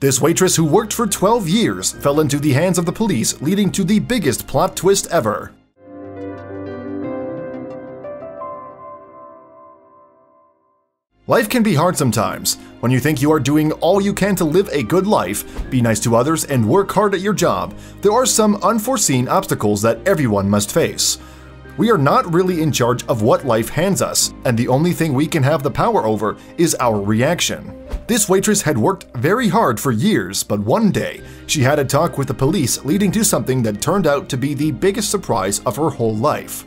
This waitress who worked for 12 years fell into the hands of the police, leading to the biggest plot twist ever. Life can be hard sometimes. When you think you are doing all you can to live a good life, be nice to others, and work hard at your job, there are some unforeseen obstacles that everyone must face. We are not really in charge of what life hands us, and the only thing we can have the power over is our reaction. This waitress had worked very hard for years, but one day, she had a talk with the police, leading to something that turned out to be the biggest surprise of her whole life.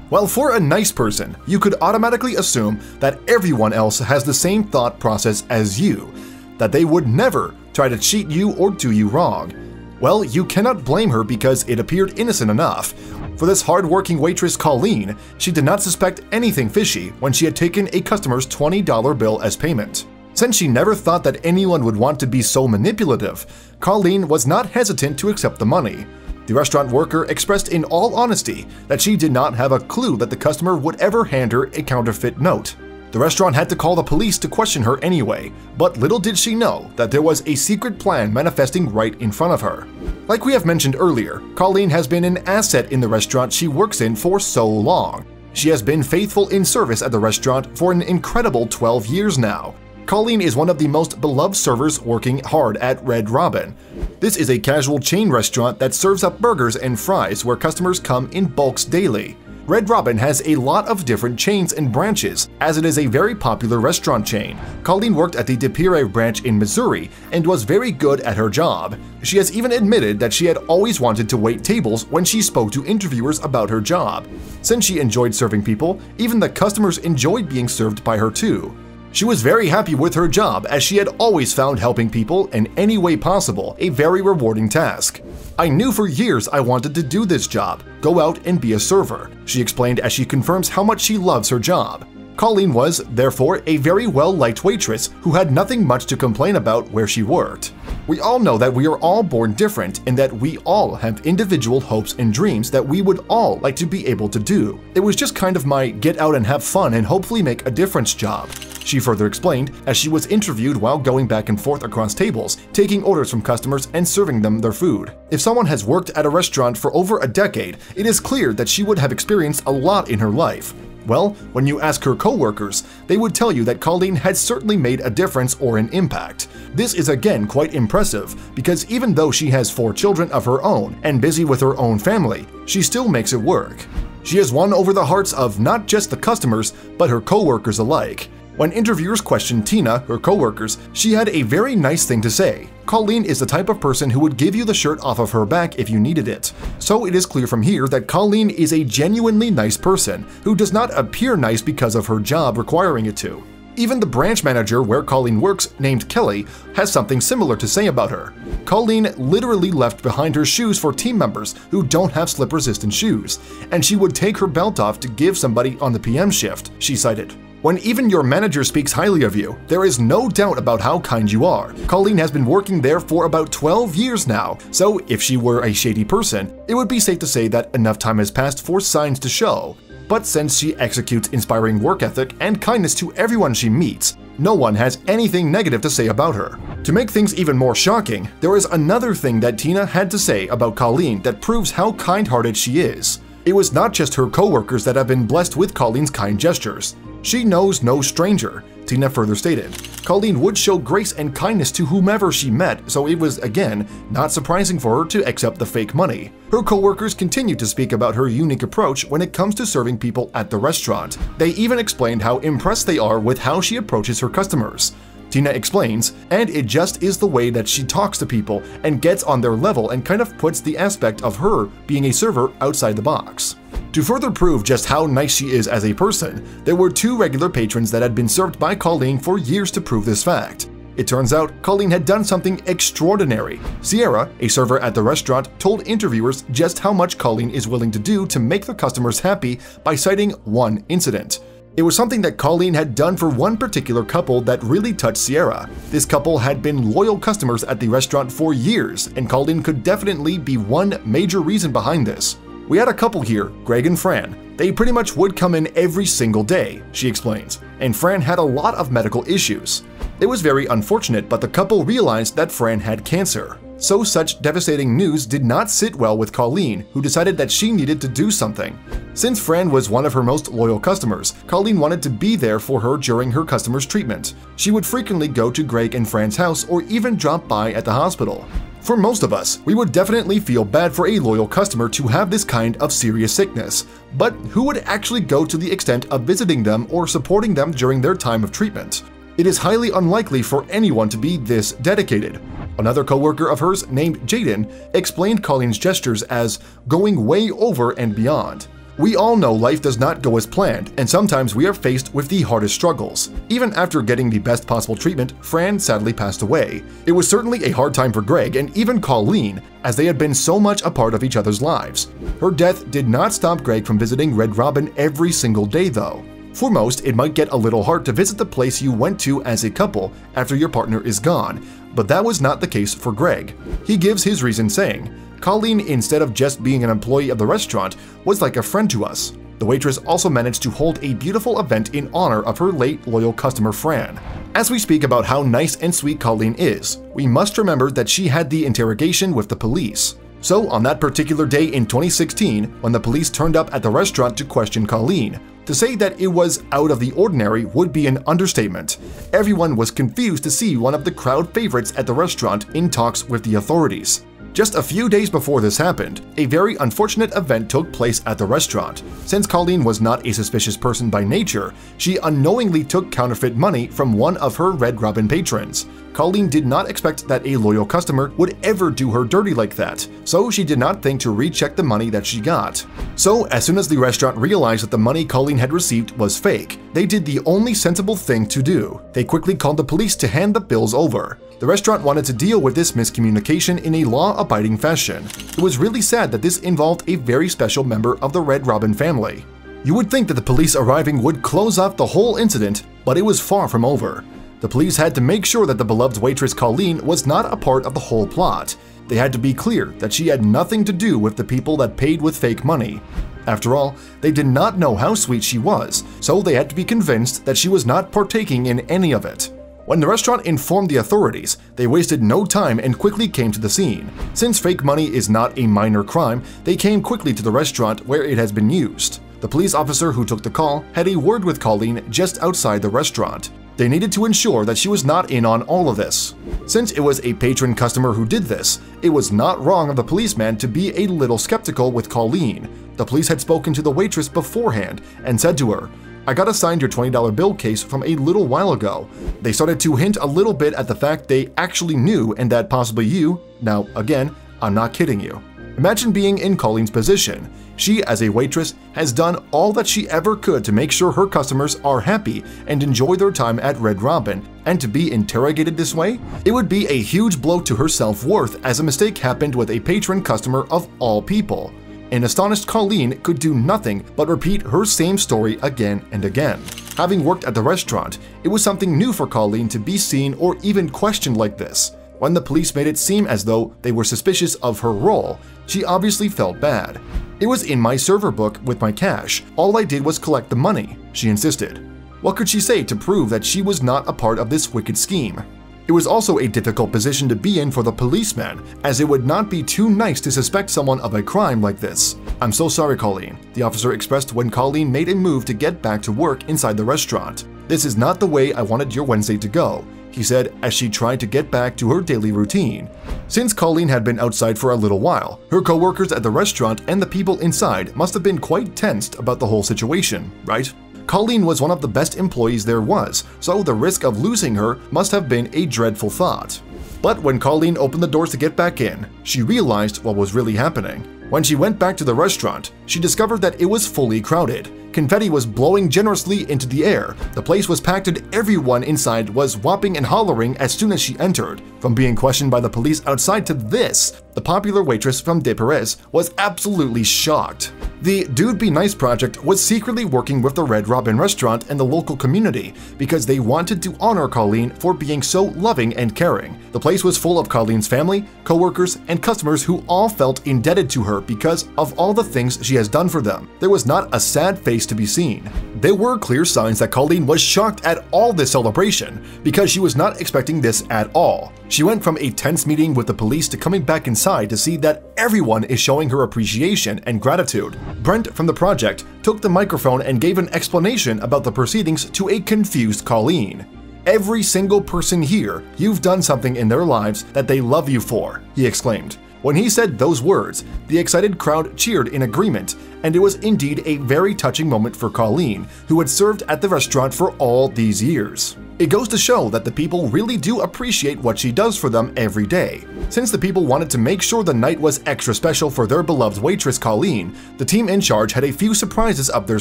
Well, for a nice person, you could automatically assume that everyone else has the same thought process as you, that they would never try to cheat you or do you wrong. Well, you cannot blame her because it appeared innocent enough. For this hard-working waitress Colleen, she did not suspect anything fishy when she had taken a customer's $20 bill as payment. Since she never thought that anyone would want to be so manipulative, Colleen was not hesitant to accept the money. The restaurant worker expressed in all honesty that she did not have a clue that the customer would ever hand her a counterfeit note. The restaurant had to call the police to question her anyway, but little did she know that there was a secret plan manifesting right in front of her. Like we have mentioned earlier, Colleen has been an asset in the restaurant she works in for so long. She has been faithful in service at the restaurant for an incredible 12 years now. Colleen is one of the most beloved servers working hard at Red Robin. This is a casual chain restaurant that serves up burgers and fries where customers come in bulks daily. Red Robin has a lot of different chains and branches, as it is a very popular restaurant chain. Colleen worked at the De Pere branch in Missouri and was very good at her job. She has even admitted that she had always wanted to wait tables when she spoke to interviewers about her job. Since she enjoyed serving people, even the customers enjoyed being served by her too. She was very happy with her job as she had always found helping people in any way possible a very rewarding task. "I knew for years I wanted to do this job, go out and be a server," she explained as she confirms how much she loves her job. Colleen was, therefore, a very well-liked waitress who had nothing much to complain about where she worked. We all know that we are all born different and that we all have individual hopes and dreams that we would all like to be able to do. It was just kind of my get out and have fun and hopefully make a difference job, she further explained as she was interviewed while going back and forth across tables, taking orders from customers and serving them their food. If someone has worked at a restaurant for over a decade, it is clear that she would have experienced a lot in her life. Well, when you ask her co-workers, they would tell you that Colleen had certainly made a difference or an impact. This is again quite impressive, because even though she has 4 children of her own and busy with her own family, she still makes it work. She has won over the hearts of not just the customers, but her co-workers alike. When interviewers questioned Tina, her co-workers, she had a very nice thing to say. Colleen is the type of person who would give you the shirt off of her back if you needed it. So it is clear from here that Colleen is a genuinely nice person who does not appear nice because of her job requiring it to. Even the branch manager where Colleen works, named Kelly, has something similar to say about her. Colleen literally left behind her shoes for team members who don't have slip-resistant shoes, and she would take her belt off to give somebody on the PM shift, she cited. "When even your manager speaks highly of you, there is no doubt about how kind you are. Colleen has been working there for about 12 years now, so if she were a shady person, it would be safe to say that enough time has passed for signs to show. But since she executes inspiring work ethic and kindness to everyone she meets, no one has anything negative to say about her." To make things even more shocking, there is another thing that Tina had to say about Colleen that proves how kind-hearted she is. It was not just her co-workers that have been blessed with Colleen's kind gestures. "She knows no stranger," Tina further stated. Colleen would show grace and kindness to whomever she met, so it was, again, not surprising for her to accept the fake money. Her co-workers continued to speak about her unique approach when it comes to serving people at the restaurant. They even explained how impressed they are with how she approaches her customers. Tina explains, "And it just is the way that she talks to people and gets on their level and kind of puts the aspect of her being a server outside the box." To further prove just how nice she is as a person, there were 2 regular patrons that had been served by Colleen for years to prove this fact. It turns out Colleen had done something extraordinary. Sierra, a server at the restaurant, told interviewers just how much Colleen is willing to do to make the customers happy by citing one incident. It was something that Colleen had done for one particular couple that really touched Sierra. This couple had been loyal customers at the restaurant for years, and Colleen could definitely be one major reason behind this. "We had a couple here, Greg and Fran. They pretty much would come in every single day," she explains, "and Fran had a lot of medical issues. It was very unfortunate, but the couple realized that Fran had cancer. So such devastating news did not sit well with Colleen, who decided that she needed to do something. Since Fran was one of her most loyal customers, Colleen wanted to be there for her during her customers' treatment. She would frequently go to Greg and Fran's house or even drop by at the hospital. For most of us, we would definitely feel bad for a loyal customer to have this kind of serious sickness, but who would actually go to the extent of visiting them or supporting them during their time of treatment? It is highly unlikely for anyone to be this dedicated. Another coworker of hers, named Jaden, explained Colleen's gestures as going way over and beyond. We all know life does not go as planned, and sometimes we are faced with the hardest struggles. Even after getting the best possible treatment, Fran sadly passed away. It was certainly a hard time for Greg and even Colleen, as they had been so much a part of each other's lives. Her death did not stop Greg from visiting Red Robin every single day, though. For most, it might get a little hard to visit the place you went to as a couple after your partner is gone, but that was not the case for Greg. He gives his reason saying, "Colleen, instead of just being an employee of the restaurant, was like a friend to us." The waitress also managed to hold a beautiful event in honor of her late loyal customer Fran. As we speak about how nice and sweet Colleen is, we must remember that she had the interrogation with the police. So on that particular day in 2016, when the police turned up at the restaurant to question Colleen, to say that it was out of the ordinary would be an understatement. Everyone was confused to see one of the crowd favorites at the restaurant in talks with the authorities. Just a few days before this happened, a very unfortunate event took place at the restaurant. Since Colleen was not a suspicious person by nature, she unknowingly took counterfeit money from one of her Red Robin patrons. Colleen did not expect that a loyal customer would ever do her dirty like that, so she did not think to recheck the money that she got. So as soon as the restaurant realized that the money Colleen had received was fake, they did the only sensible thing to do. They quickly called the police to hand the bills over. The restaurant wanted to deal with this miscommunication in a law-abiding fashion. It was really sad that this involved a very special member of the Red Robin family. You would think that the police arriving would close off the whole incident, but it was far from over. The police had to make sure that the beloved waitress Colleen was not a part of the whole plot. They had to be clear that she had nothing to do with the people that paid with fake money. After all, they did not know how sweet she was, so they had to be convinced that she was not partaking in any of it. When the restaurant informed the authorities, they wasted no time and quickly came to the scene. Since fake money is not a minor crime, they came quickly to the restaurant where it has been used. The police officer who took the call had a word with Colleen just outside the restaurant. They needed to ensure that she was not in on all of this. Since it was a patron customer who did this, it was not wrong of the policeman to be a little skeptical with Colleen. The police had spoken to the waitress beforehand and said to her, "I got assigned your $20 bill case from a little while ago." They started to hint a little bit at the fact they actually knew and that possibly you, now again, I'm not kidding you. Imagine being in Colleen's position. She, as a waitress, has done all that she ever could to make sure her customers are happy and enjoy their time at Red Robin, and to be interrogated this way? It would be a huge blow to her self-worth as a mistake happened with a patron customer of all people. An astonished Colleen could do nothing but repeat her same story again and again. Having worked at the restaurant, it was something new for Colleen to be seen or even questioned like this. When the police made it seem as though they were suspicious of her role, she obviously felt bad. "It was in my server book with my cash. All I did was collect the money," she insisted. What could she say to prove that she was not a part of this wicked scheme? It was also a difficult position to be in for the policeman, as it would not be too nice to suspect someone of a crime like this. "I'm so sorry, Colleen," the officer expressed when Colleen made a move to get back to work inside the restaurant. "This is not the way I wanted your Wednesday to go," he said as she tried to get back to her daily routine. Since Colleen had been outside for a little while, her coworkers at the restaurant and the people inside must have been quite tensed about the whole situation, right? Colleen was one of the best employees there was, so the risk of losing her must have been a dreadful thought. But when Colleen opened the doors to get back in, she realized what was really happening. When she went back to the restaurant, she discovered that it was fully crowded. Confetti was blowing generously into the air, the place was packed and everyone inside was whopping and hollering as soon as she entered. From being questioned by the police outside to this, the popular waitress from De Perez, was absolutely shocked. The Dude Be Nice project was secretly working with the Red Robin restaurant and the local community because they wanted to honor Colleen for being so loving and caring. The place was full of Colleen's family, co-workers, and customers who all felt indebted to her because of all the things she has done for them. There was not a sad face to be seen. There were clear signs that Colleen was shocked at all this celebration because she was not expecting this at all. She went from a tense meeting with the police to coming back inside to see that everyone is showing her appreciation and gratitude. Brent from the project took the microphone and gave an explanation about the proceedings to a confused Colleen. "Every single person here, you've done something in their lives that they love you for," he exclaimed. When he said those words, the excited crowd cheered in agreement, and it was indeed a very touching moment for Colleen, who had served at the restaurant for all these years. It goes to show that the people really do appreciate what she does for them every day. Since the people wanted to make sure the night was extra special for their beloved waitress Colleen, the team in charge had a few surprises up their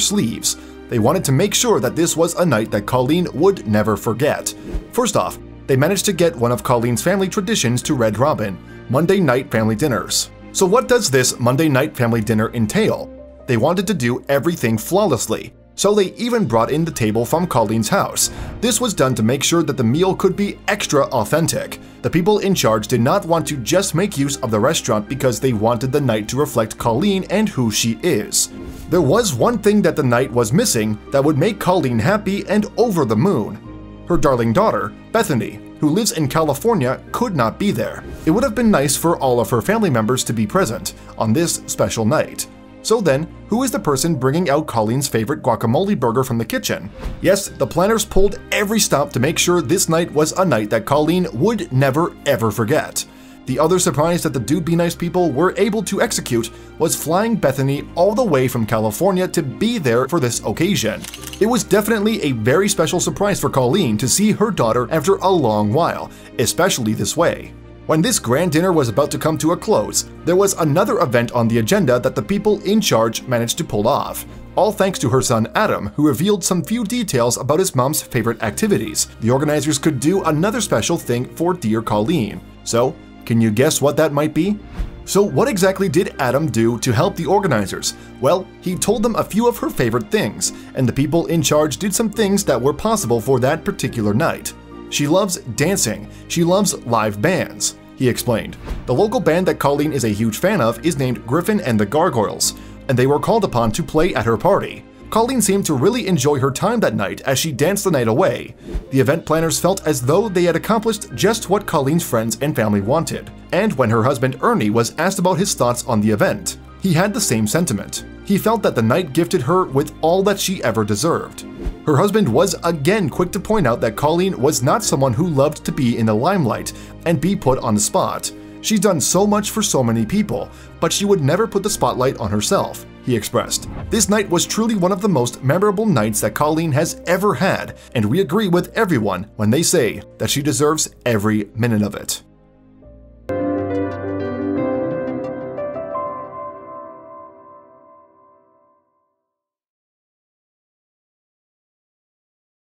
sleeves. They wanted to make sure that this was a night that Colleen would never forget. First off, they managed to get one of Colleen's family traditions to Red Robin: Monday night family dinners. So what does this Monday night family dinner entail? They wanted to do everything flawlessly, so they even brought in the table from Colleen's house. This was done to make sure that the meal could be extra authentic. The people in charge did not want to just make use of the restaurant because they wanted the night to reflect Colleen and who she is. There was one thing that the night was missing that would make Colleen happy and over the moon. Her darling daughter, Bethany, who lives in California, could not be there. It would have been nice for all of her family members to be present on this special night. So then, who is the person bringing out Colleen's favorite guacamole burger from the kitchen? Yes, the planners pulled every stop to make sure this night was a night that Colleen would never ever forget. The other surprise that the Dude Be Nice people were able to execute was flying Bethany all the way from California to be there for this occasion. It was definitely a very special surprise for Colleen to see her daughter after a long while, especially this way. When this grand dinner was about to come to a close, there was another event on the agenda that the people in charge managed to pull off. All thanks to her son Adam, who revealed some few details about his mom's favorite activities. The organizers could do another special thing for dear Colleen. So, can you guess what that might be? So what exactly did Adam do to help the organizers? Well, he told them a few of her favorite things, and the people in charge did some things that were possible for that particular night. She loves dancing. She loves live bands, he explained. The local band that Colleen is a huge fan of is named Griffin and the Gargoyles, and they were called upon to play at her party. Colleen seemed to really enjoy her time that night as she danced the night away. The event planners felt as though they had accomplished just what Colleen's friends and family wanted. And when her husband Ernie was asked about his thoughts on the event, he had the same sentiment. He felt that the night gifted her with all that she ever deserved. Her husband was again quick to point out that Colleen was not someone who loved to be in the limelight and be put on the spot. She's done so much for so many people, but she would never put the spotlight on herself, he expressed. This night was truly one of the most memorable nights that Colleen has ever had, and we agree with everyone when they say that she deserves every minute of it.